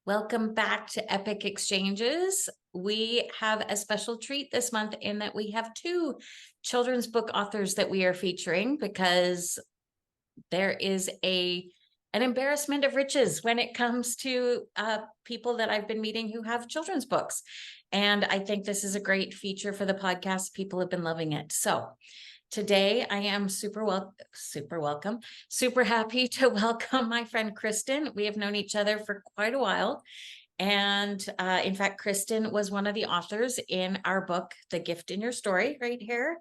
Welcome back to Epic Exchanges. We have a special treat this month in that we have two children's book authors that we are featuring because there is an embarrassment of riches when it comes to people that I've been meeting who have children's books. And I think this is a great feature for the podcast. People have been loving it. So today I am super happy to welcome my friend Kristen. We have known each other for quite a while. And in fact, Kristen was one of the authors in our book, The Gift in Your Story, right here.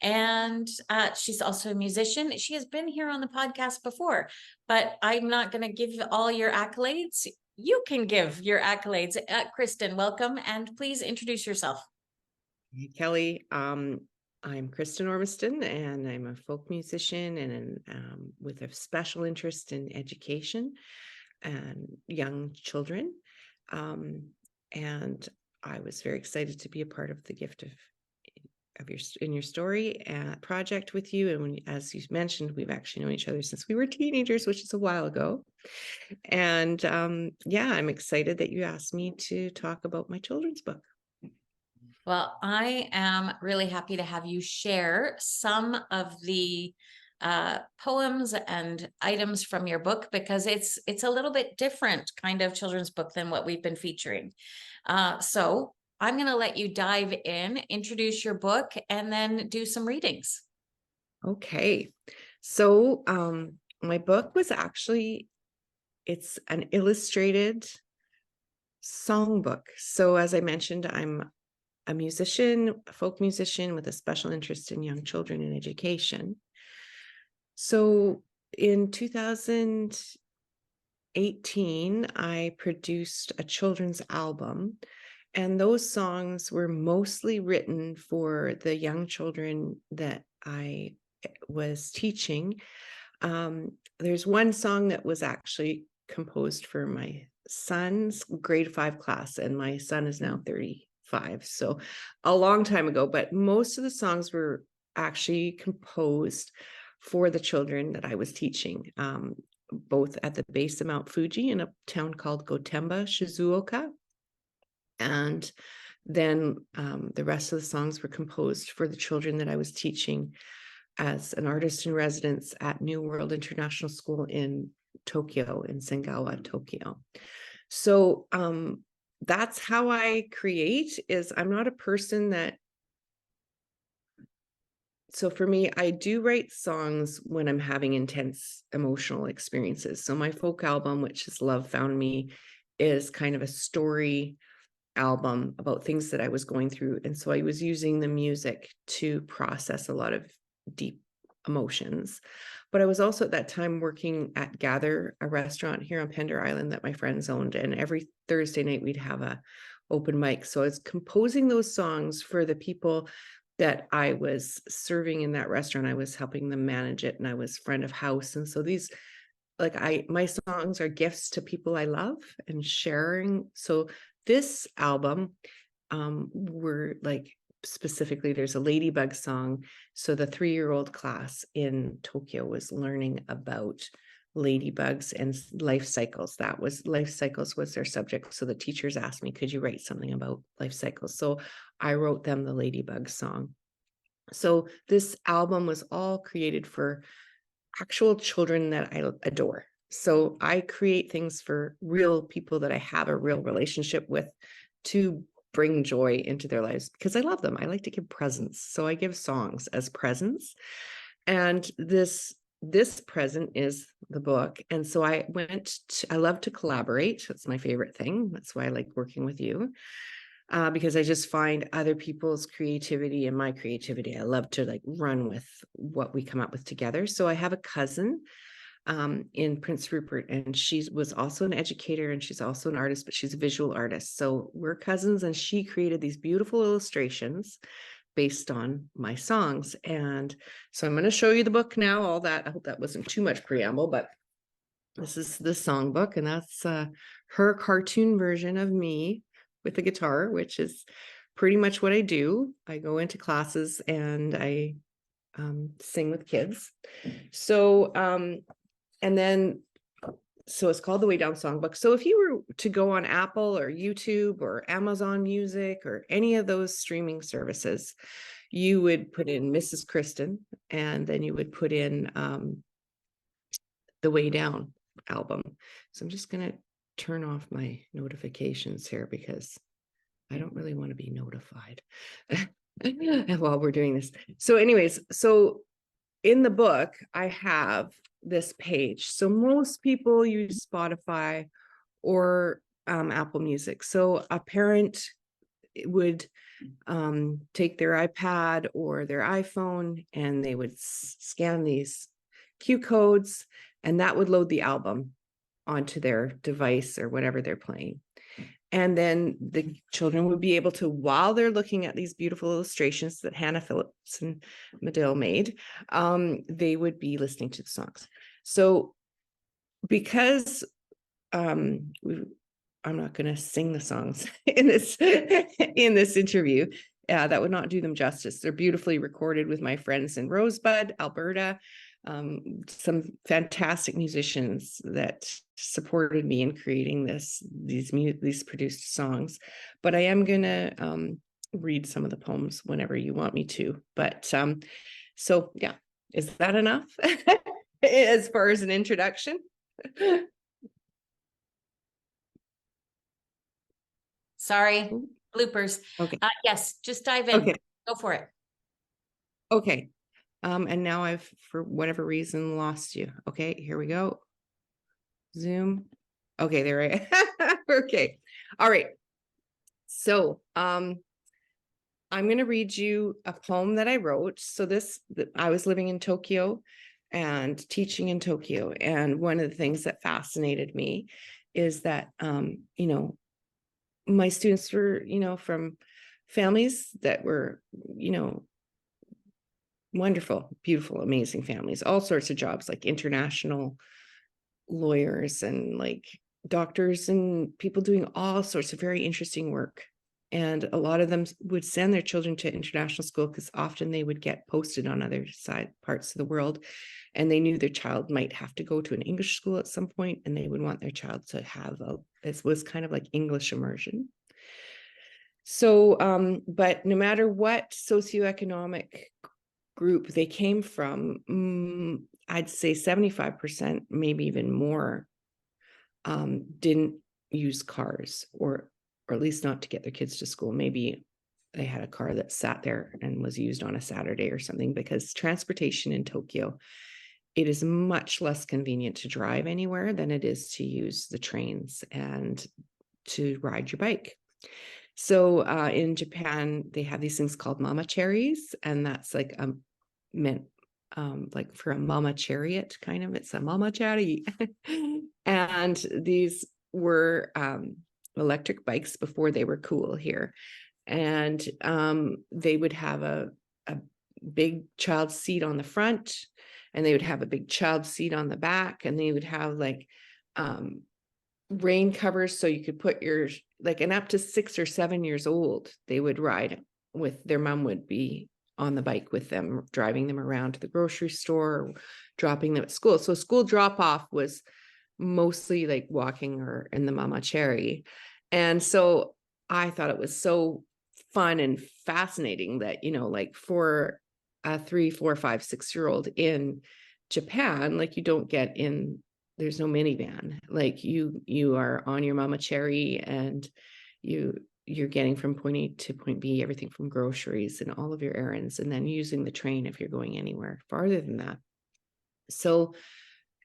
And she's also a musician. She has been here on the podcast before, but I'm not going to give you all your accolades. You can give your accolades. Kristen, welcome, and please introduce yourself. Hey, Kelly. I'm Kristin Ormiston, and I'm a folk musician and with a special interest in education and young children. And I was very excited to be a part of the Gift of your Story project with you. And as you mentioned, we've actually known each other since we were teenagers, which is a while ago. And I'm excited that you asked me to talk about my children's book. Well, I am really happy to have you share some of the poems and items from your book, because it's a little bit different kind of children's book than what we've been featuring. So I'm going to let you dive in, introduce your book, and then do some readings. Okay. So my book was it's an illustrated songbook. So as I mentioned, I'm a musician, a folk musician with a special interest in young children and education. So in 2018, I produced a children's album, and those songs were mostly written for the young children that I was teaching. There's one song that was actually composed for my son's grade 5 class, and my son is now 35, so a long time ago, but most of the songs were actually composed for the children that I was teaching, both at the base of Mount Fuji in a town called Gotemba, Shizuoka. And then the rest of the songs were composed for the children that I was teaching as an artist in residence at New World International School in Tokyo, in Sengawa, Tokyo. So that's how I create. I'm not a person that, so for me, I do write songs when I'm having intense emotional experiences. So my folk album, which is Love Found Me, is kind of a story album about things that I was going through. And so I was using the music to process a lot of deep emotions. But I was also at that time working at Gather, a restaurant here on Pender Island that my friends owned. And every Thursday night we'd have a open mic. So I was composing those songs for the people that I was serving in that restaurant. I was helping them manage it, and I was friend of house. And so these, my songs are gifts to people I love and sharing. So this album, were specifically, there's a ladybug song. So the 3-year-old class in Tokyo was learning about ladybugs and life cycles. Life cycles was their subject. So the teachers asked me, could you write something about life cycles? So I wrote them the ladybug song. So this album was all created for actual children that I adore. So I create things for real people that I have a real relationship with to bring joy into their lives, because I love them. I like to give presents. So I give songs as presents. And this present is the book. And so I love to collaborate. That's my favorite thing. That's why I like working with you, because I just find other people's creativity and my creativity. I love to run with what we come up with together. So I have a cousin in Prince Rupert, and she was also an educator, and she's also an artist, but she's a visual artist. So we're cousins, and she created these beautiful illustrations based on my songs. And so I'm going to show you the book now, all that. I hope that wasn't too much preamble, but this is the songbook, and that's her cartoon version of me with the guitar, which is pretty much what I do. I go into classes and I sing with kids. So, and then so it's called the Way Down Songbook. So if you were to go on Apple or YouTube or Amazon Music or any of those streaming services, you would put in Mrs. Kristen, and then you would put in the Way Down album. So I'm just going to turn off my notifications here because I don't really want to be notified while we're doing this. So anyways, so in the book, I have this page. So most people use Spotify or Apple Music. So a parent would take their iPad or their iPhone, and they would scan these Q codes, and that would load the album onto their device or whatever they're playing. And then the children would be able to, while they're looking at these beautiful illustrations that Hannah Phillips and Medill made, they would be listening to the songs. So because I'm not going to sing the songs in this interview, that would not do them justice. They're beautifully recorded with my friends in Rosebud, Alberta, some fantastic musicians that supported me in creating these produced songs. But I am going to read some of the poems whenever you want me to. But so yeah, is that enough as far as an introduction? Sorry, bloopers. Okay. Yes, just dive in. Okay. Go for it. Okay. And now I've, for whatever reason, lost you. Okay, here we go. Zoom. Okay, there I okay. All right. So I'm going to read you a poem that I wrote. So I was living in Tokyo and teaching in Tokyo. And one of the things that fascinated me is that, my students were, from families that were, wonderful, beautiful, amazing families, all sorts of jobs, like international lawyers and like doctors and people doing all sorts of very interesting work. And a lot of them would send their children to international school because often they would get posted on other parts of the world. And they knew their child might have to go to an English school at some point, and they would want their child to have this was kind of like English immersion. So, but no matter what socioeconomic group they came from, I'd say 75%, maybe even more, didn't use cars, or at least not to get their kids to school. Maybe they had a car that sat there and was used on a Saturday or something, because transportation in Tokyo, it is much less convenient to drive anywhere than it is to use the trains and to ride your bike. So in Japan, they have these things called mama cherries, and that's like meant like for a mama chariot, kind of. It's a mama cherry. And these were electric bikes before they were cool here. And they would have a big child seat on the front, and they would have a big child seat on the back, and they would have like rain covers so you could put your, like, and up to 6 or 7 years old, they would ride with their mom, would be on the bike with them, driving them around to the grocery store, dropping them at school. So school drop off was mostly like walking or in the mama cherry. And so I thought it was so fun and fascinating that, like for a 3, 4, 5, 6-year-old in Japan, like you don't get in, there's no minivan. Like you are on your mama cherry, and you're getting from point A to point B, everything from groceries and all of your errands, and then using the train if you're going anywhere farther than that. So,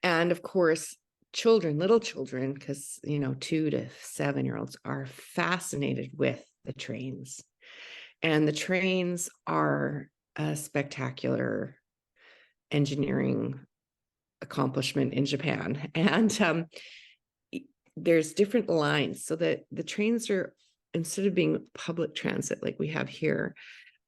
and of course, little children, because 2 to 7-year-olds are fascinated with the trains. And the trains are a spectacular engineering accomplishment in Japan. And there's different lines, so that the trains are, instead of being public transit like we have here,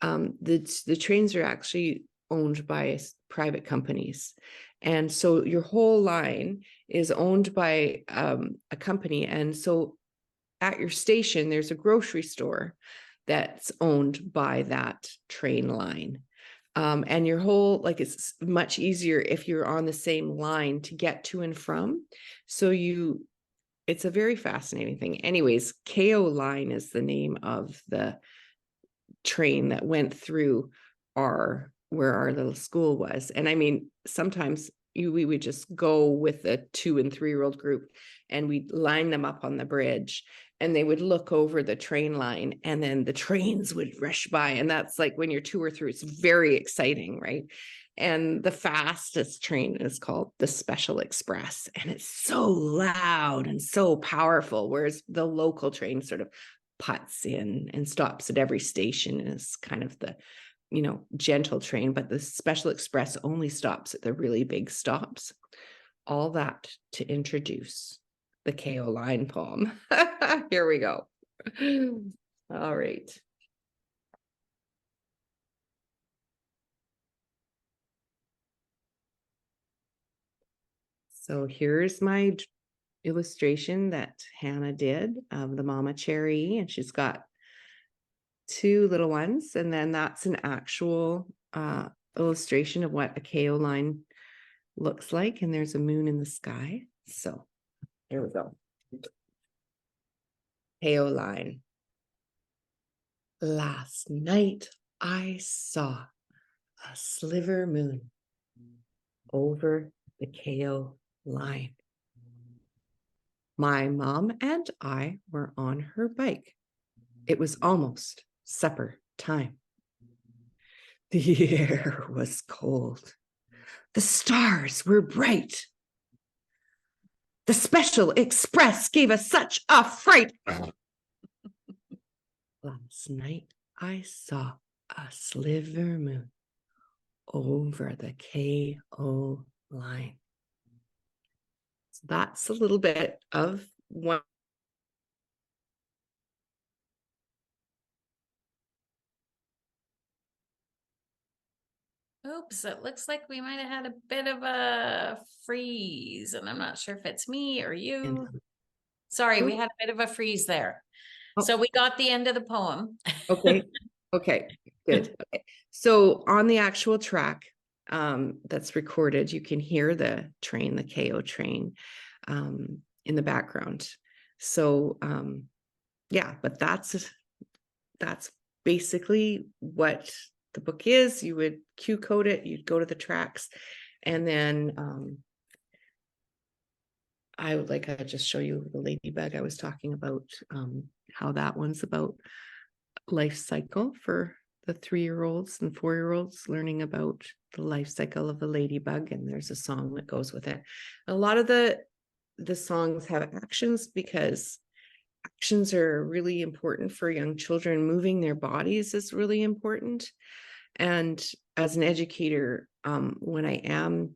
the trains are actually owned by private companies. And so your whole line is owned by a company. And so at your station, there's a grocery store that's owned by that train line. And your whole, like, it's much easier if you're on the same line to get to and from. So it's a very fascinating thing. Anyways, KO line is the name of the train that went through where our little school was. And I mean, sometimes we would just go with the 2 and 3-year-old group and we'd line them up on the bridge and they would look over the train line and then the trains would rush by. And that's like when you're 2 or 3, it's very exciting, right? And the fastest train is called the Special Express. And it's so loud and so powerful, whereas the local train sort of putts in and stops at every station and is kind of the, gentle train, but the Special Express only stops at the really big stops. All that to introduce the KO line poem. Here we go. All right. So here's my illustration that Hannah did of the Mama Cherry, and she's got 2 little ones, and then that's an actual illustration of what a KO line looks like, and there's a moon in the sky. So here we go. KO line. Last night I saw a sliver moon over the KO line. My mom and I were on her bike. It was almost supper time. The air was cold. The stars were bright. The Special Express gave us such a fright. Last night I saw a sliver moon over the KO line. So that's a little bit of one. Oops, it looks like we might have had a bit of a freeze, and I'm not sure if it's me or you. Sorry, we had a bit of a freeze there. So we got the end of the poem. Okay. Okay, good. Okay. So on the actual track that's recorded, you can hear the train, the KO train, in the background. So yeah, but that's basically what the book is. You would Q code it, you'd go to the tracks, and then I would just show you the ladybug I was talking about, how that one's about life cycle for the 3-year-olds and 4-year-olds, learning about the life cycle of the ladybug, and there's a song that goes with it. A lot of the songs have actions because actions are really important for young children. Moving their bodies is really important. And as an educator, when I am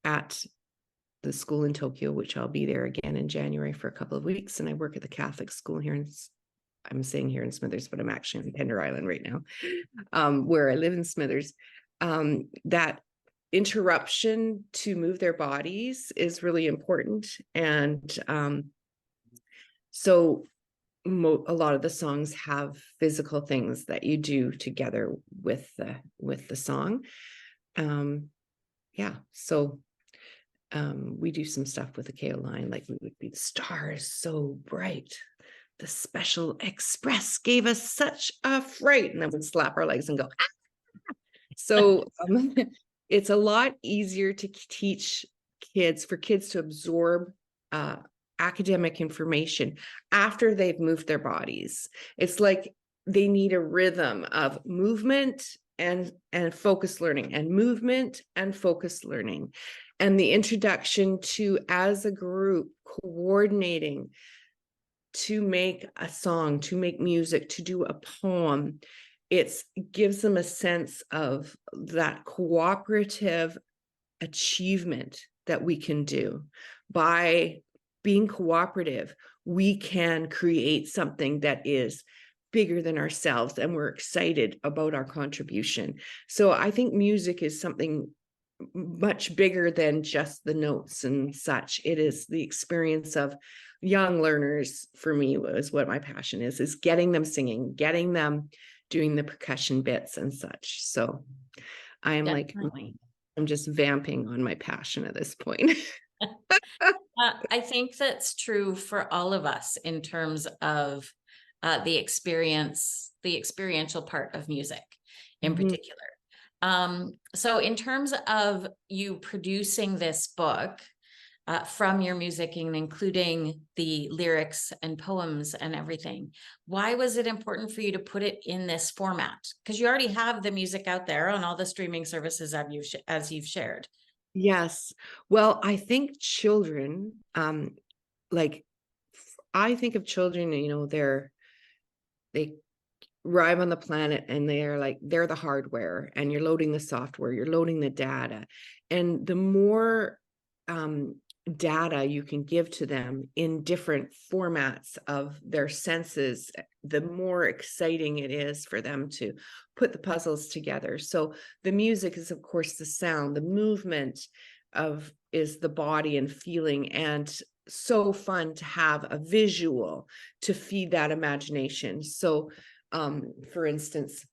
at the school in Tokyo, which I'll be there again in January for a couple of weeks, and I work at the Catholic school here I'm saying here in Smithers, but I'm actually in Pender Island right now, where I live in Smithers. That interruption to move their bodies is really important. And so a lot of the songs have physical things that you do together with the song. Yeah, so we do some stuff with the KO line, like we would be the stars so bright. The Special Express gave us such a fright, and then we'd slap our legs and go, ah! So it's a lot easier to teach for kids to absorb academic information after they've moved their bodies. It's like they need a rhythm of movement and focused learning, and movement and focused learning, and the introduction to, as a group, coordinating to make a song, to make music, to do a poem. It gives them a sense of that cooperative achievement that we can do. By being cooperative, we can create something that is bigger than ourselves, and we're excited about our contribution. So I think music is something much bigger than just the notes and such. It is the experience of young learners. For me, was what my passion is getting them singing, getting them doing the percussion bits and such. So I am like, Definitely. I'm just vamping on my passion at this point. I think that's true for all of us in terms of the experiential part of music in Mhm. particular. So in terms of you producing this book from your music and including the lyrics and poems and everything, why was it important for you to put it in this format? Because you already have the music out there on all the streaming services as you've shared. Yes. Well, I think children, like I think of children, they arrive on the planet and they're the hardware and you're loading the software, you're loading the data. And the more data you can give to them in different formats of their senses, the more exciting it is for them to put the puzzles together. So the music is, of course, the sound, the movement of is the body and feeling, and so fun to have a visual to feed that imagination. So for instance,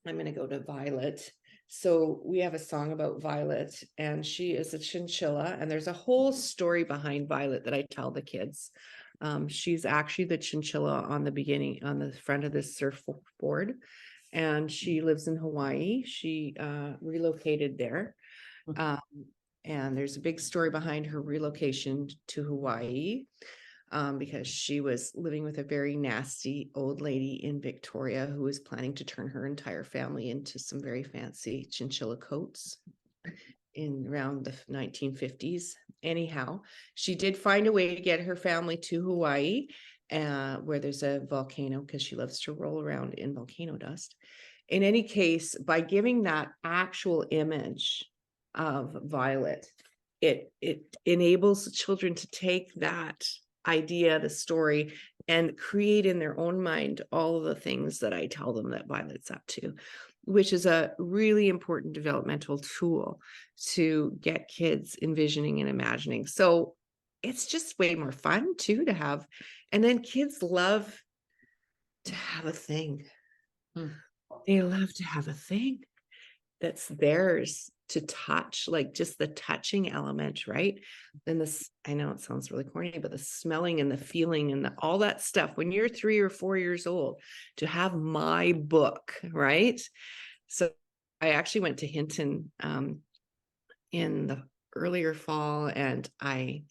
I'm going to go to Violet. So we have a song about Violet, and she is a chinchilla, and there's a whole story behind Violet that I tell the kids. She's actually the chinchilla on the front of this surfboard, and she lives in Hawaii. She relocated there. Um, and there's a big story behind her relocation to Hawaii, because she was living with a very nasty old lady in Victoria who was planning to turn her entire family into some very fancy chinchilla coats in around the 1950s. Anyhow, she did find a way to get her family to Hawaii, where there's a volcano, because she loves to roll around in volcano dust. In any case, by giving that actual image of Violet, it enables children to take that idea, the story, and create in their own mind all of the things that I tell them that Violet's up to, which is a really important developmental tool to get kids envisioning and imagining. So it's just way more fun too to have. And then kids love to have a thing. Mm. They love to have a thing that's theirs to touch, like just the touching element, right? Then this, I know it sounds really corny, but the smelling and the feeling and all that stuff when you're 3 or 4 years old, to have my book, right? So I actually went to Hinton in the earlier fall, and I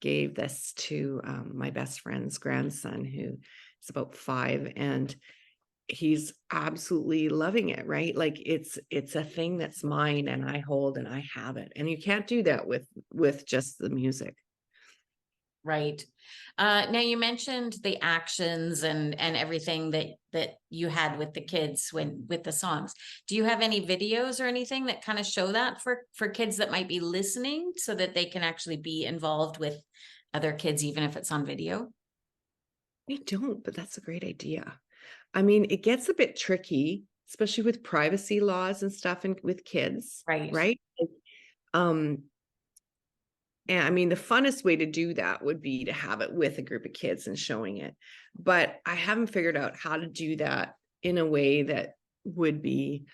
gave this to my best friend's grandson, who is about 5, and he's absolutely loving it, right? Like it's a thing that's mine and I hold and I have it. And you can't do that with just the music. Right. Now you mentioned the actions and everything that you had with the kids with the songs. Do you have any videos or anything that kind of show that for kids that might be listening so that they can actually be involved with other kids, even if it's on video? I don't, but that's a great idea. I mean, it gets a bit tricky, especially with privacy laws and stuff and with kids, Right. right? Um, And I mean, the funnest way to do that would be to have it with a group of kids and showing it. But I haven't figured out how to do that in a way that would be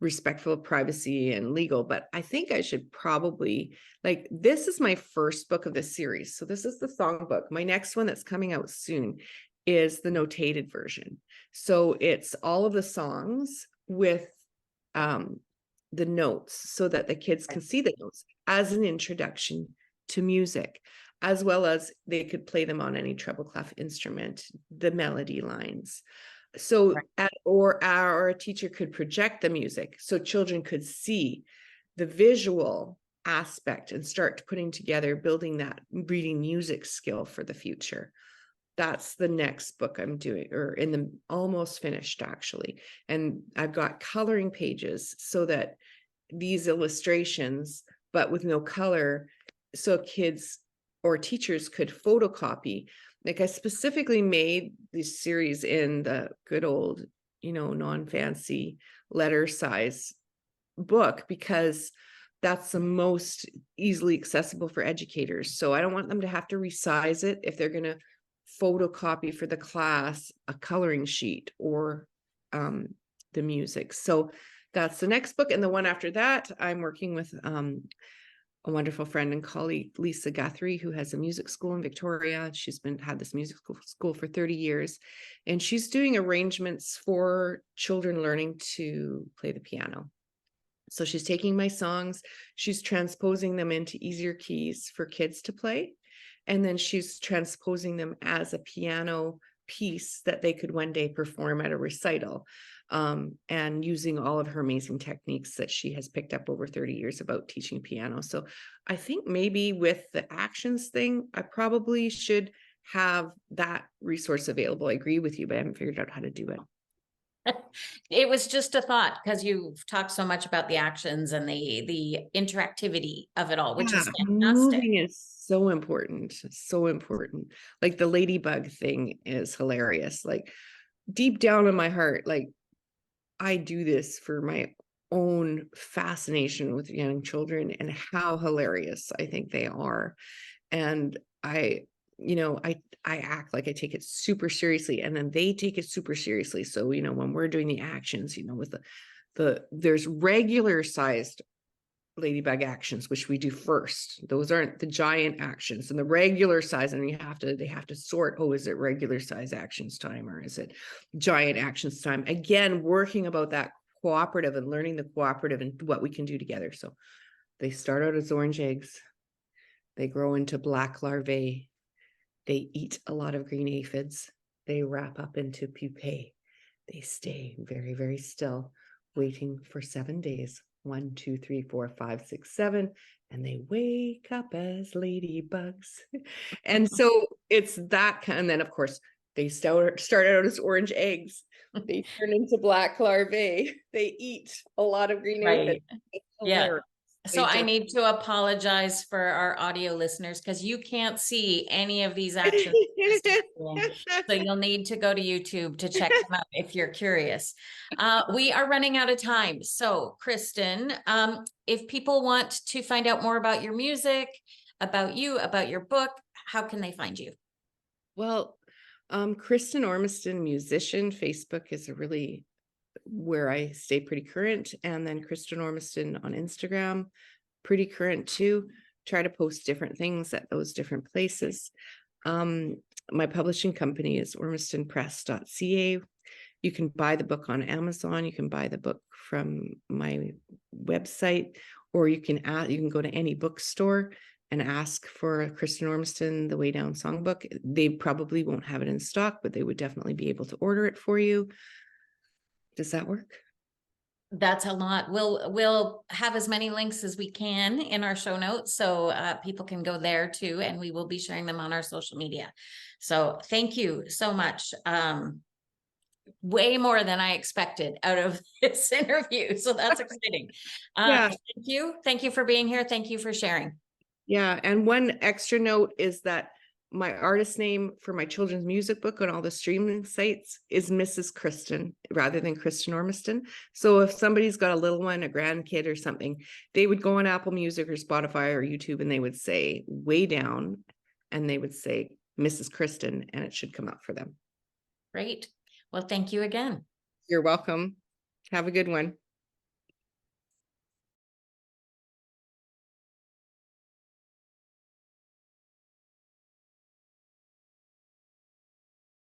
respectful of privacy and legal. But I think I should probably, like, this is my first book of the series. So this is the songbook. My next one that's coming out soon is the notated version. So it's all of the songs with the notes so that the kids can see the notes as an introduction to music, as well as they could play them on any treble clef instrument, the melody lines. So, or a teacher could project the music so children could see the visual aspect and start putting together, building that reading music skill for the future. That's the next book I'm doing, or in the almost finished actually. And I've got coloring pages so that these illustrations, but with no color, so kids or teachers could photocopy. Like I specifically made this series in the good old, non-fancy letter size book because that's the most easily accessible for educators. So I don't want them to have to resize it if they're going to photocopy for the class a coloring sheet or the music. So that's the next book. And the one after that, I'm working with a wonderful friend and colleague, Lisa Guthrie, who has a music school in Victoria. She's had this music school for 30 years, and she's doing arrangements for children learning to play the piano. So she's taking my songs, she's transposing them into easier keys for kids to play, and then she's transposing them as a piano piece that they could one day perform at a recital, and using all of her amazing techniques that she has picked up over 30 years about teaching piano. So I think maybe with the actions thing, I probably should have that resource available. I agree with you, but I haven't figured out how to do it. It was just a thought because you've talked so much about the actions and the interactivity of it all, which is fantastic. Moving is so important. So important. Like the ladybug thing is hilarious. Like deep down in my heart, like I do this for my own fascination with young children and how hilarious I think they are. And I act like I take it super seriously, and then they take it super seriously. So, when we're doing the actions, with there's regular sized ladybug actions, which we do first. Those aren't the giant actions, and the regular size, and they have to sort, oh, is it regular size actions time or is it giant actions time? Again, working about that cooperative and learning the cooperative and what we can do together. So they start out as orange eggs, they grow into black larvae, they eat a lot of green aphids, they wrap up into pupae, they stay very, very still, waiting for 7 days. 1, 2, 3, 4, 5, 6, 7, and they wake up as ladybugs. And so it's that kind. And then, of course, they start out as orange eggs. They turn into black larvae. They eat a lot of green aphids. Yeah. So I need to apologize for our audio listeners because you can't see any of these actions. So you'll need to go to YouTube to check them out if you're curious. We are running out of time. So Kristen, if people want to find out more about your music, about you, about your book, how can they find you? Well, Kristin Ormiston, musician, Facebook is a really where I stay pretty current. And then Kristin Ormiston on Instagram, pretty current too. Try to post different things at those different places. My publishing company is ormistonpress.ca. You can buy the book on Amazon. You can buy the book from my website, or you can go to any bookstore and ask for Kristin Ormiston, the Way Down Songbook. They probably won't have it in stock, but they would definitely be able to order it for you. Does that work? That's a lot. We'll have as many links as we can in our show notes, so people can go there too, and we will be sharing them on our social media. So thank you so much. Way more than I expected out of this interview, so that's exciting. Yeah. Thank you for being here. Thank you for sharing. Yeah, and one extra note is that my artist name for my children's music book on all the streaming sites is Mrs. Kristin rather than Kristin Ormiston. So if somebody's got a little one, a grandkid or something, they would go on Apple Music or Spotify or YouTube and they would say Way Down and they would say Mrs. Kristin, and it should come up for them. Great. Well, thank you again. You're welcome. Have a good one.